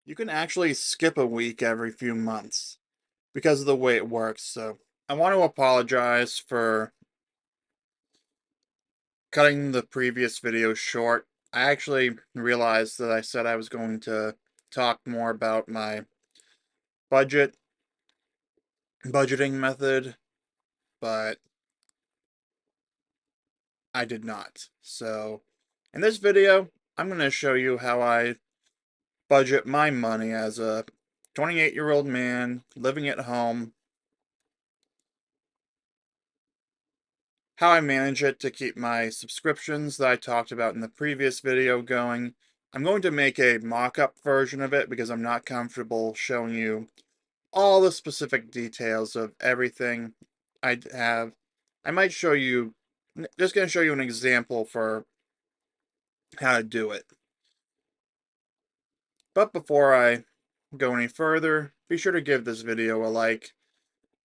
You can actually skip a week every few months because of the way it works. So I want to apologize for cutting the previous video short. I actually realized that I said I was going to talk more about my budget budgeting method, but I did not. So in this video, I'm going to show you how I budget my money as a 28-year-old man living at home, how I manage it to keep my subscriptions that I talked about in the previous video going. I'm going to make a mock-up version of it because I'm not comfortable showing you all the specific details of everything I have. I might show you, just going to show you an example for how to do it. But before I go any further, be sure to give this video a like.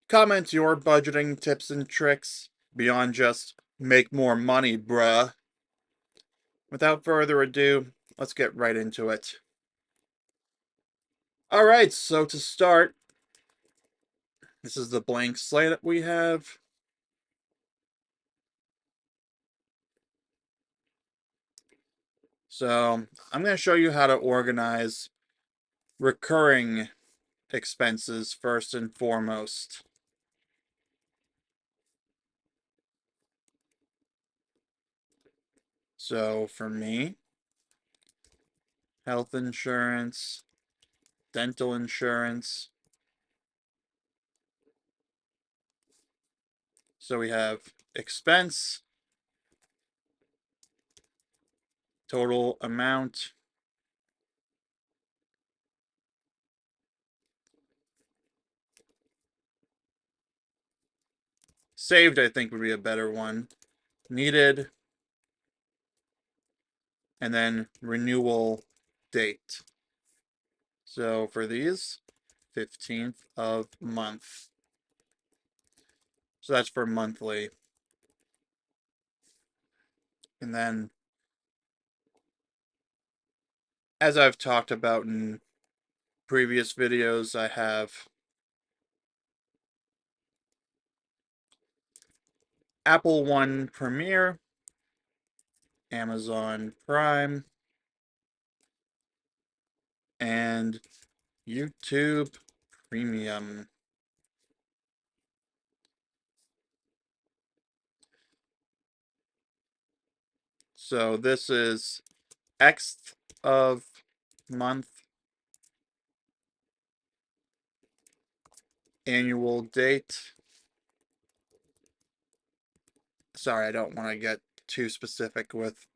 Comment your budgeting tips and tricks beyond just make more money, bruh. Without further ado, let's get right into it. Alright, so to start, this is the blank slate that we have. So I'm going to show you how to organize recurring expenses first and foremost. So for me, health insurance, dental insurance. So we have expense, total amount, saved I think would be a better one, needed, and then renewal date. So for these, 15th of month. So that's for monthly. And then, as I've talked about in previous videos, I have Apple One Premiere, Amazon Prime, and YouTube Premium. So this is Xth of month, annual date. Sorry, I don't want to get too specific with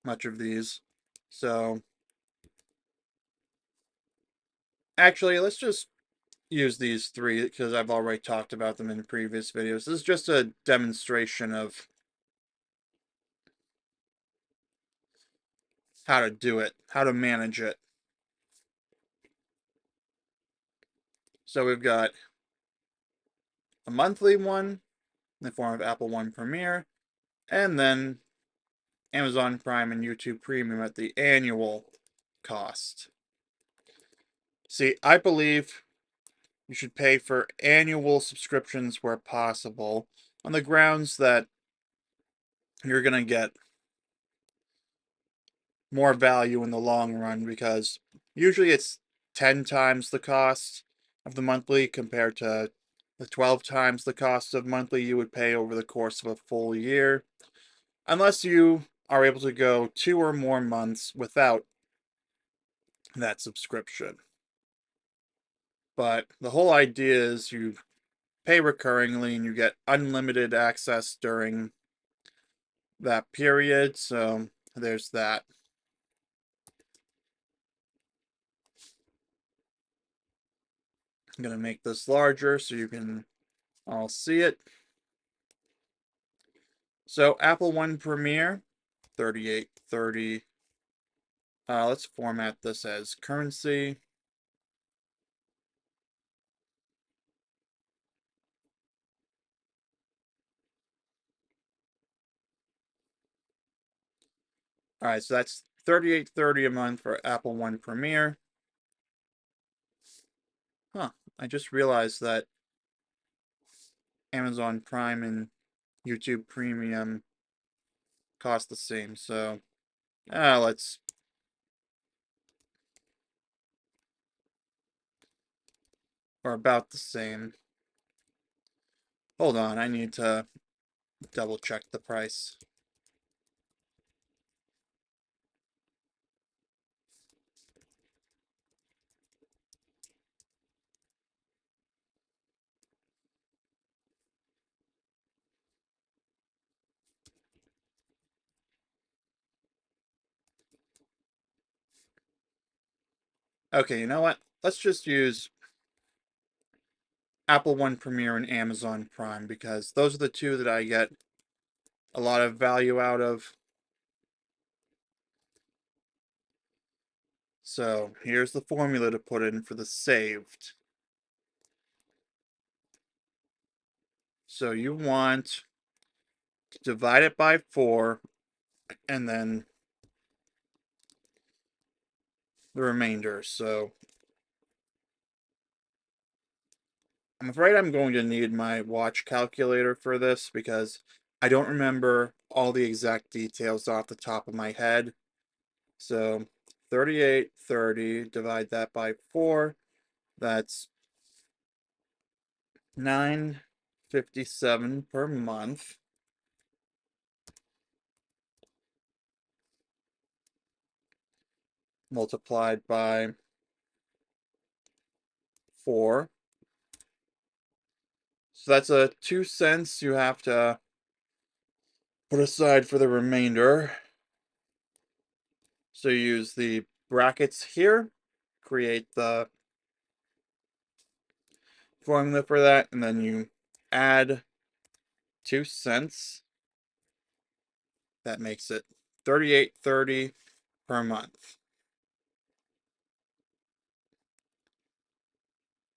much of these. So actually, let's just use these three because I've already talked about them in previous videos. This is just a demonstration of how to do it, how to manage it. So we've got a monthly one in the form of Apple One Premiere, and then Amazon Prime and YouTube Premium at the annual cost. See, I believe you should pay for annual subscriptions where possible on the grounds that you're going to get more value in the long run because usually it's 10 times the cost of the monthly compared to the 12 times the cost of monthly you would pay over the course of a full year, unless you are able to go 2 or more months without that subscription. But the whole idea is you pay recurringly and you get unlimited access during that period, so there's that. I'm going to make this larger so you can all see it. So Apple One Premiere, 3830. Let's format this as currency. All right, so that's $38.30 a month for Apple One Premiere. Huh, I just realized that Amazon Prime and YouTube Premium cost the same, so let's or about the same. Hold on, I need to double check the price. Okay, you know what? Let's just use Apple One Premiere and Amazon Prime because those are the two that I get a lot of value out of. So here's the formula to put in for the saved. So you want to divide it by 4 and then the remainder. So I'm afraid I'm going to need my watch calculator for this because I don't remember all the exact details off the top of my head. So 38.30, divide that by 4, that's $9.57 per month. Multiplied by 4. So that's a 2 cents you have to put aside for the remainder. So you use the brackets here, create the formula for that, and then you add 2 cents. That makes it $38.30 per month.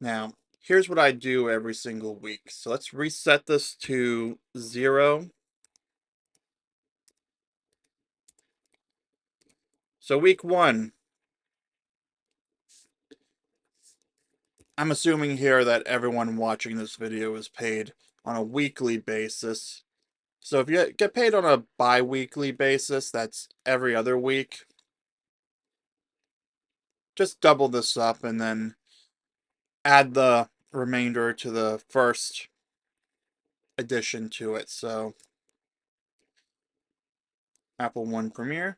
Now, here's what I do every single week. So let's reset this to 0. So week 1, I'm assuming here that everyone watching this video is paid on a weekly basis. So if you get paid on a bi-weekly basis, that's every other week, just double this up and then add the remainder to the first addition to it. So Apple One Premiere,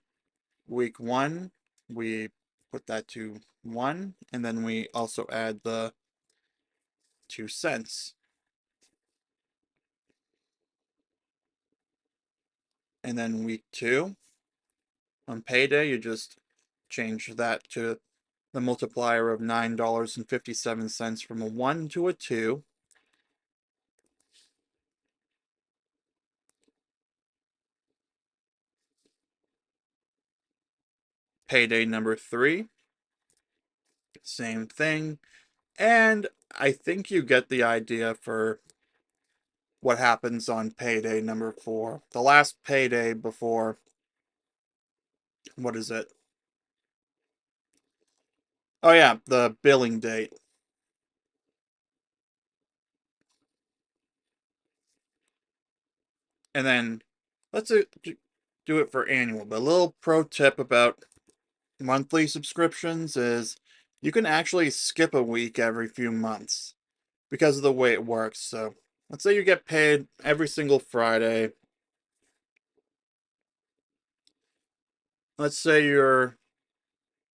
week 1, we put that to 1, and then we also add the 2 cents. And then week 2, on payday, you just change that to the multiplier of $9.57 from a 1 to a 2. Payday number 3, same thing. And I think you get the idea for what happens on payday number 4. The last payday before, what is it? Oh yeah, the billing date. And then let's do it for annual. But a little pro tip about monthly subscriptions is you can actually skip a week every few months because of the way it works. So let's say you get paid every single Friday. Let's say your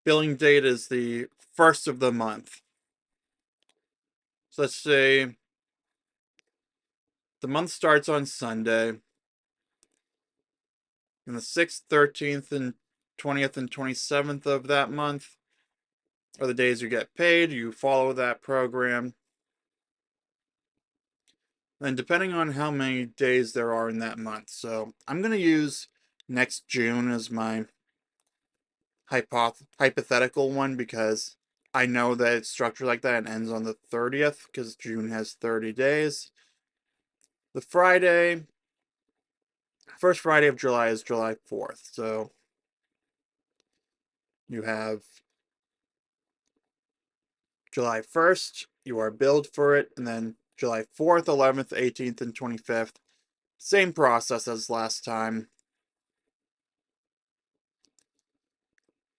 billing date is the first of the month. So let's say the month starts on Sunday, and the 6th, 13th, and 20th and 27th of that month are the days you get paid. You follow that program. And depending on how many days there are in that month. So I'm going to use next June as my hypothetical one because I know that it's structured like that and ends on the 30th because June has 30 days. The first Friday of July is July 4th. So You have July 1st, you are billed for it, and then July 4th, 11th, 18th, and 25th. Same process as last time.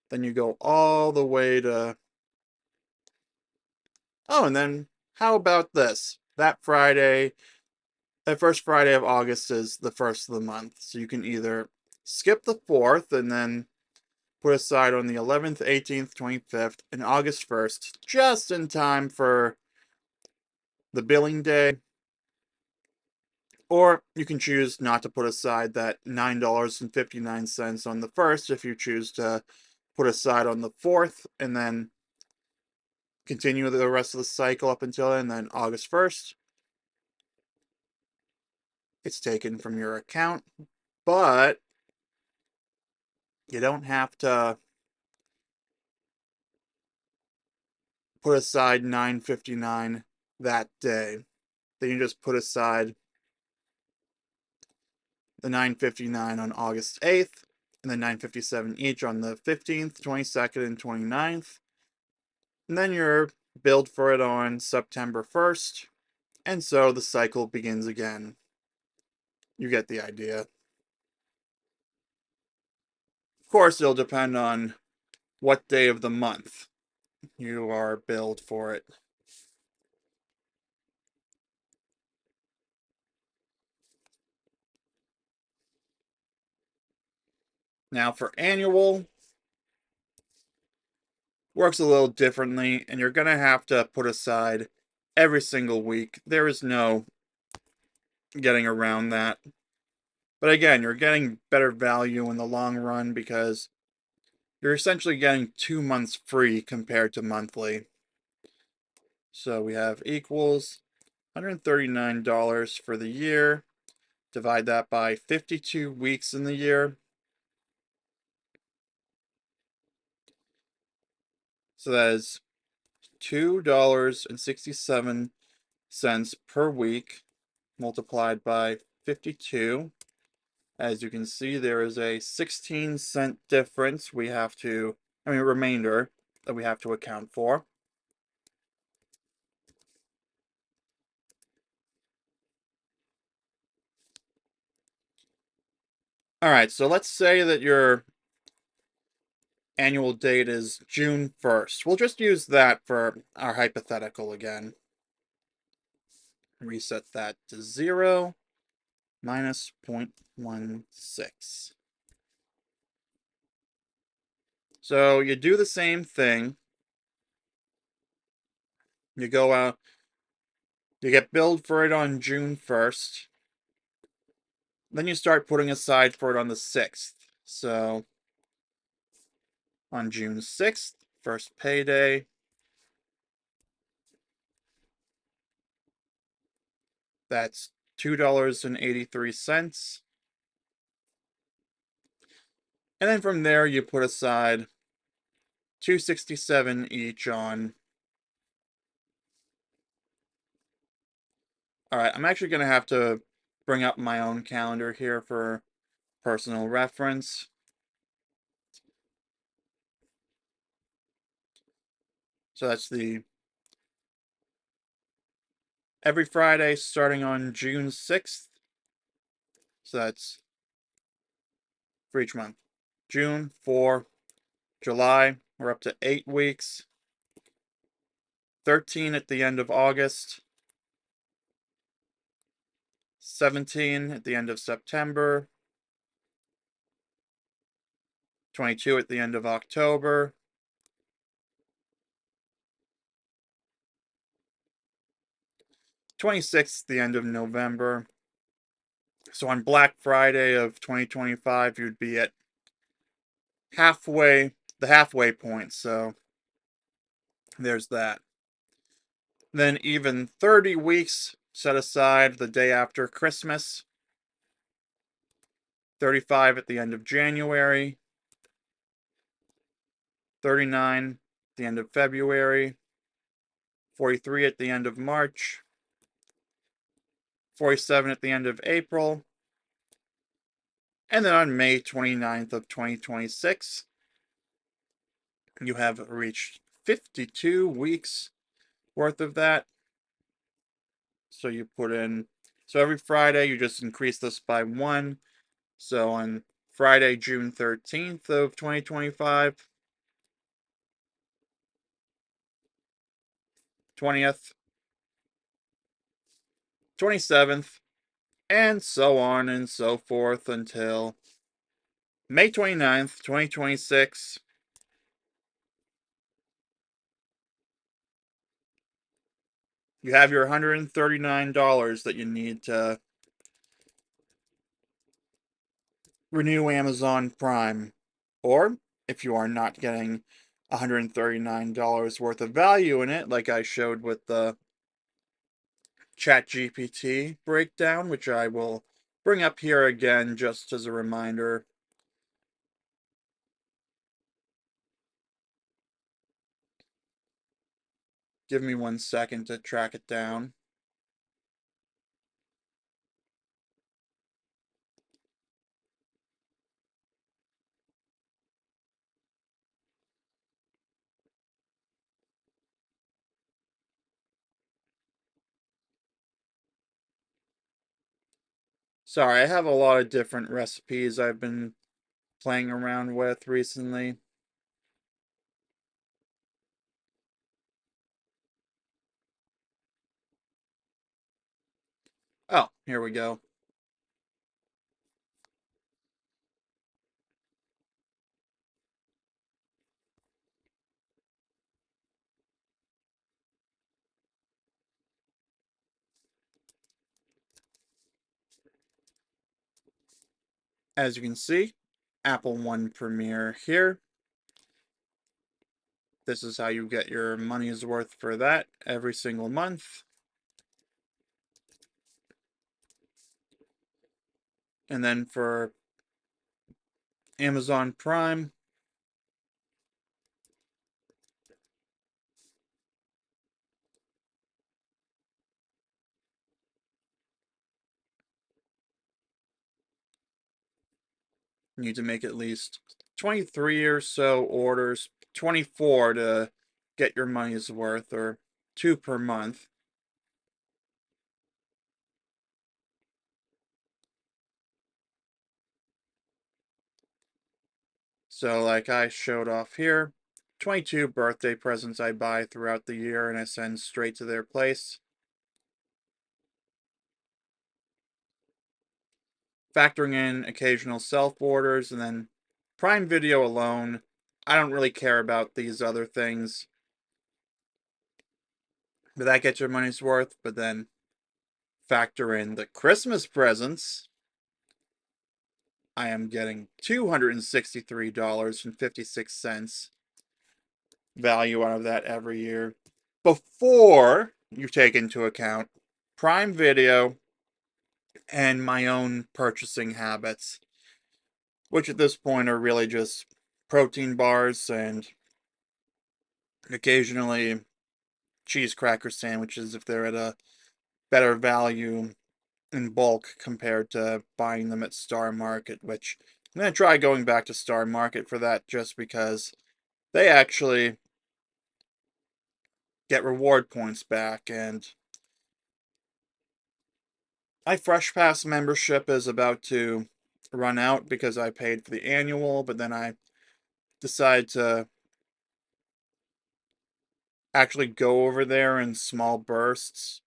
Then you go all the way to... Oh, and then how about this? That first Friday of August is the first of the month. So you can either skip the 4th and then put aside on the 11th, 18th, 25th, and August 1st, just in time for the billing day. Or you can choose not to put aside that $9.59 on the 1st if you choose to put aside on the 4th and then continue the rest of the cycle up until then, and then August 1st. It's taken from your account, but you don't have to put aside $9.59 that day. Then you just put aside the $9.59 on August 8th, and then $9.57 each on the 15th, 22nd, and 29th. And then you're billed for it on September 1st, and so the cycle begins again. You get the idea. Of course, it'll depend on what day of the month you are billed for it. Now for annual, works a little differently, and you're going to have to put aside every single week. There is no getting around that. But again, you're getting better value in the long run because you're essentially getting 2 months free compared to monthly. So we have equals $139 for the year. Divide that by 52 weeks in the year. So that is $2.67 per week multiplied by 52. As you can see, there is a 16-cent difference remainder that we have to account for. All right, so let's say that your annual date is June 1st. We'll just use that for our hypothetical again. Reset that to 0 minus 0.16. So you do the same thing. You go out, you get billed for it on June 1st. Then you start putting aside for it on the 6th. So on June 6th, first payday, that's $2.83. And then from there you put aside $2.67 each on... All right, I'm actually going to have to bring up my own calendar here for personal reference. So that's every Friday starting on June 6th. So that's for each month. June, 4, July, we're up to 8 weeks. 13 at the end of August. 17 at the end of September. 22 at the end of October. 26th at the end of November. So on Black Friday of 2025, you'd be at the halfway point. So there's that. Then even 30 weeks set aside the day after Christmas. 35 at the end of January. 39 at the end of February. 43 at the end of March. 47 at the end of April. And then on May 29th of 2026, you have reached 52 weeks worth of that. So you put in, so every Friday you just increase this by one. So on Friday, June 13th of 2025, 20th, 27th, and so on and so forth until May 29th, 2026. You have your $139 that you need to renew Amazon Prime. Or if you are not getting $139 worth of value in it, like I showed with the ChatGPT breakdown, which I will bring up here again just as a reminder. Give me 1 second to track it down. Sorry, I have a lot of different recipes I've been playing around with recently. Oh, here we go. As you can see, Apple One Premiere here. This is how you get your money's worth for that every single month. And then for Amazon Prime, you need to make at least 23 or so orders, 24 to get your money's worth, or 2 per month. So, like I showed off here, 22 birthday presents I buy throughout the year and I send straight to their place. Factoring in occasional self orders and then Prime Video alone, I don't really care about these other things. But that gets your money's worth. But then factor in the Christmas presents, I am getting $263.56 value out of that every year. Before you take into account Prime Video and my own purchasing habits, which at this point are really just protein bars and occasionally cheese cracker sandwiches if they're at a better value in bulk compared to buying them at Star Market, which I'm going to try going back to Star Market for that just because they actually get reward points back. And my Fresh Pass membership is about to run out because I paid for the annual, but then I decided to actually go over there in small bursts.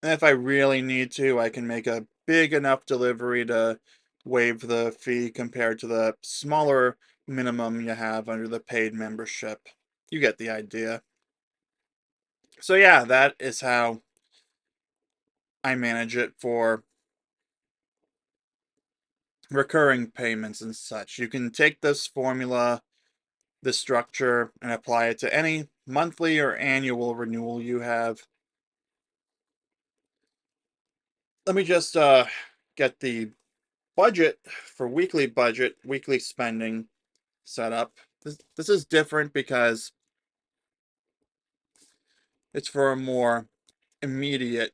And if I really need to, I can make a big enough delivery to waive the fee compared to the smaller minimum you have under the paid membership. You get the idea. So yeah, that is how I manage it for recurring payments and such. You can take this formula, this structure, and apply it to any monthly or annual renewal you have. Let me just get the budget for weekly spending set up. This is different because it's for a more immediate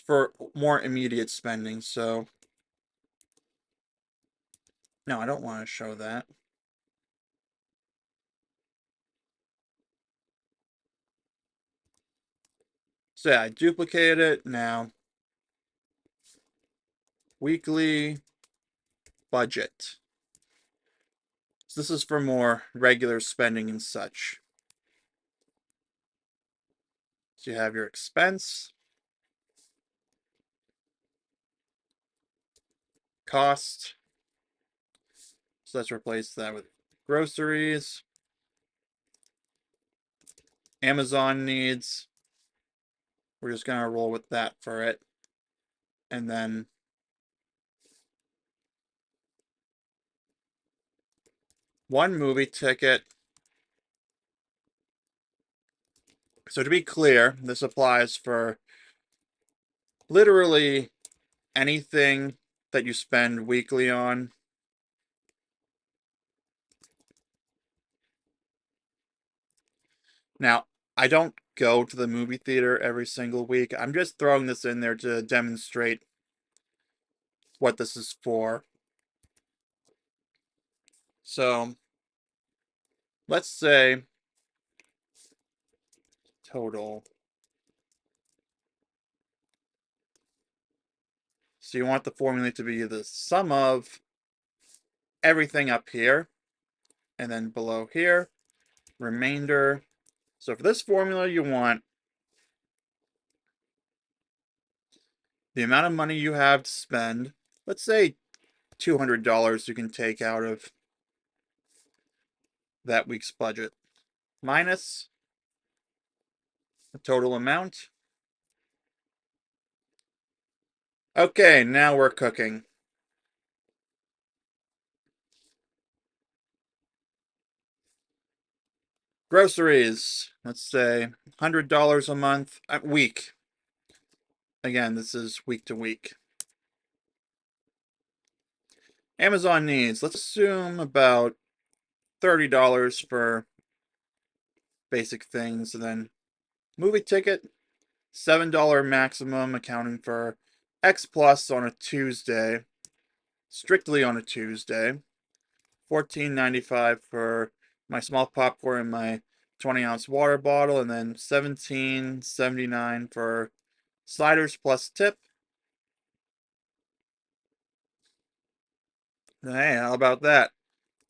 It's for more immediate spending, so no, I don't want to show that. So yeah, I duplicated it. Now, weekly budget. So this is for more regular spending and such. So you have your expense, cost. So let's replace that with groceries, Amazon needs. We're just going to roll with that for it. And then one movie ticket. So to be clear, this applies for literally anything that you spend weekly on. Now, I don't go to the movie theater every single week. I'm just throwing this in there to demonstrate what this is for. So, let's say total. So you want the formula to be the sum of everything up here, and then below here, remainder. So for this formula, you want the amount of money you have to spend. Let's say $200 you can take out of that week's budget, minus the total amount. Okay, now we're cooking. Groceries, let's say $100 a month, week. Again, this is week to week. Amazon needs, let's assume about $30 for basic things, and then movie ticket, $7 maximum, accounting for X plus on a Tuesday, strictly on a Tuesday. $14.95 for my small popcorn and my 20-ounce water bottle, and then $17.79 for sliders plus tip. Hey, how about that?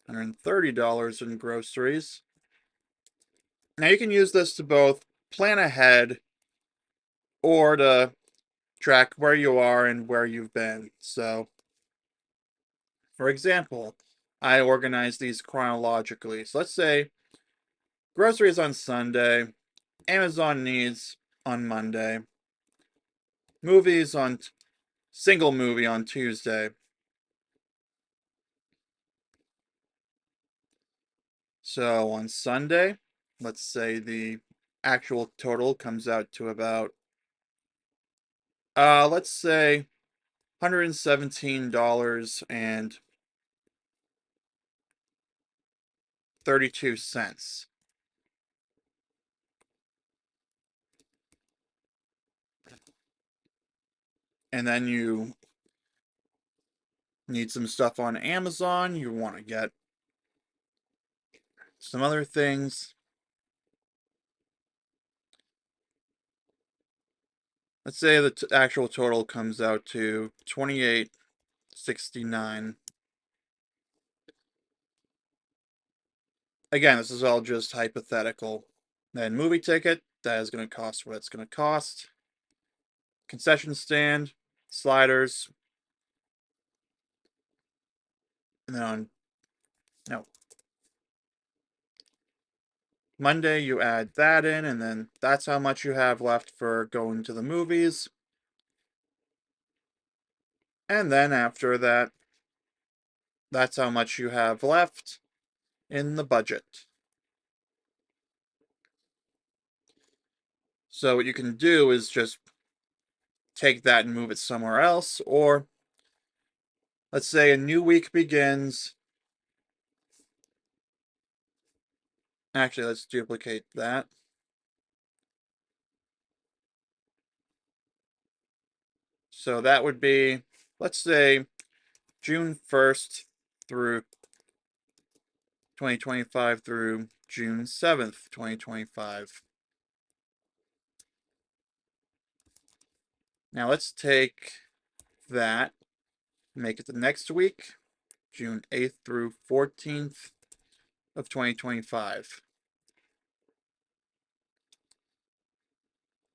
$130 in groceries. Now you can use this to both plan ahead or to track where you are and where you've been. So, for example, I organize these chronologically. So let's say groceries on Sunday, Amazon needs on Monday, movies on single movie on Tuesday. So on Sunday, let's say the actual total comes out to about let's say $117.32. And then you need some stuff on Amazon, you want to get some other things. Let's say the actual total comes out to $28.69. Again, this is all just hypothetical. Then movie ticket, that is going to cost what it's going to cost. Concession stand, sliders, and then on no Monday you add that in, and then that's how much you have left for going to the movies. And then after that, that's how much you have left in the budget. So what you can do is just take that and move it somewhere else, or let's say a new week begins. Actually, let's duplicate that. So that would be, let's say, June 1st through 2025 through June 7th, 2025. Now let's take that, make it the next week, June 8th through 14th of 2025.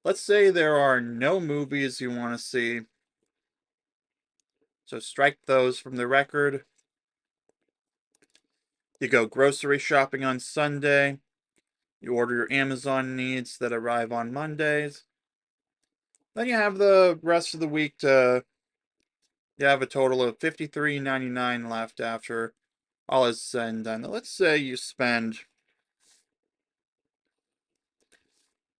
Let's say there are no movies you want to see, so strike those from the record. You go grocery shopping on Sunday. You order your Amazon needs that arrive on Mondays. Then you have the rest of the week to. You have a total of $53.99 left after all is said and done. Let's say you spend.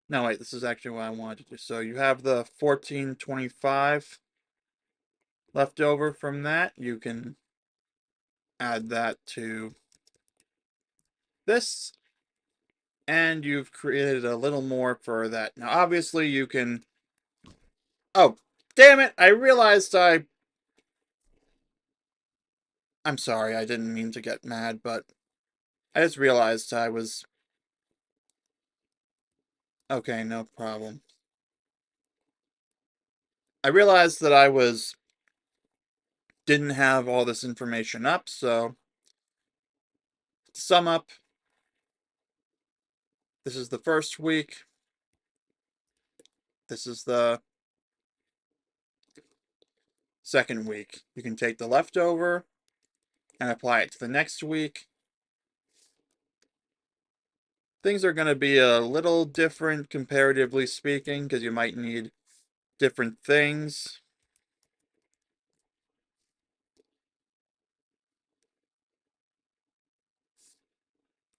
No, wait, this is actually what I wanted to do. So you have the $14.25 left over from that. You can add that to this, and you've created a little more for that. Now, obviously, you can. Oh, damn it! I realized I'm sorry, I didn't mean to get mad, but I just realized I was. Okay, no problem. I realized that I was. Didn't have all this information up, so. To sum up, this is the first week. This is the second week. You can take the leftover and apply it to the next week. Things are going to be a little different comparatively speaking because you might need different things.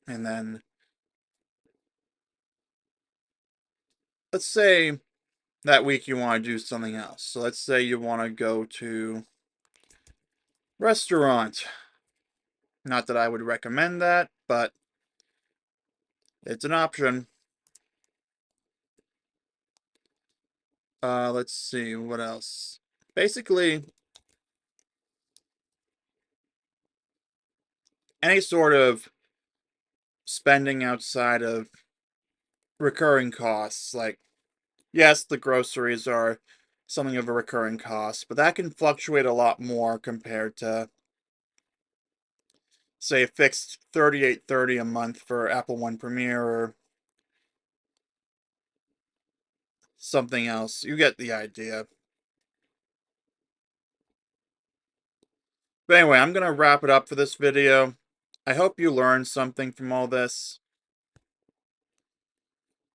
And then let's say that week you want to do something else. So let's say you want to go to restaurant. Not that I would recommend that, but it's an option. Let's see, what else? Basically, any sort of spending outside of recurring costs. Like, yes, the groceries are something of a recurring cost, but that can fluctuate a lot more compared to, say, a fixed $38.30 a month for Apple One Premiere or something else. You get the idea. But anyway, I'm going to wrap it up for this video. I hope you learned something from all this.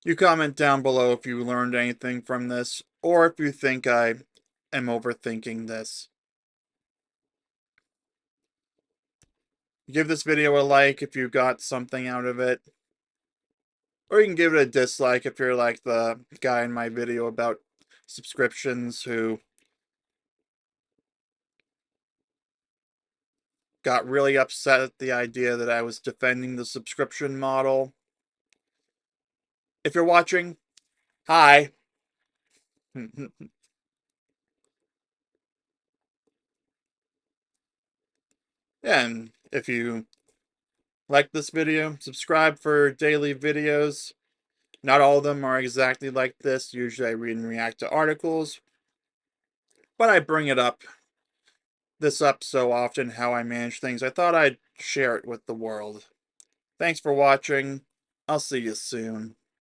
You comment down below if you learned anything from this, or if you think I am overthinking this. Give this video a like if you got something out of it. Or you can give it a dislike if you're like the guy in my video about subscriptions who got really upset at the idea that I was defending the subscription model. If you're watching, hi. And if you like this video, subscribe for daily videos. Not all of them are exactly like this. Usually I read and react to articles. But I bring it up so often how I manage things. I thought I'd share it with the world. Thanks for watching. I'll see you soon.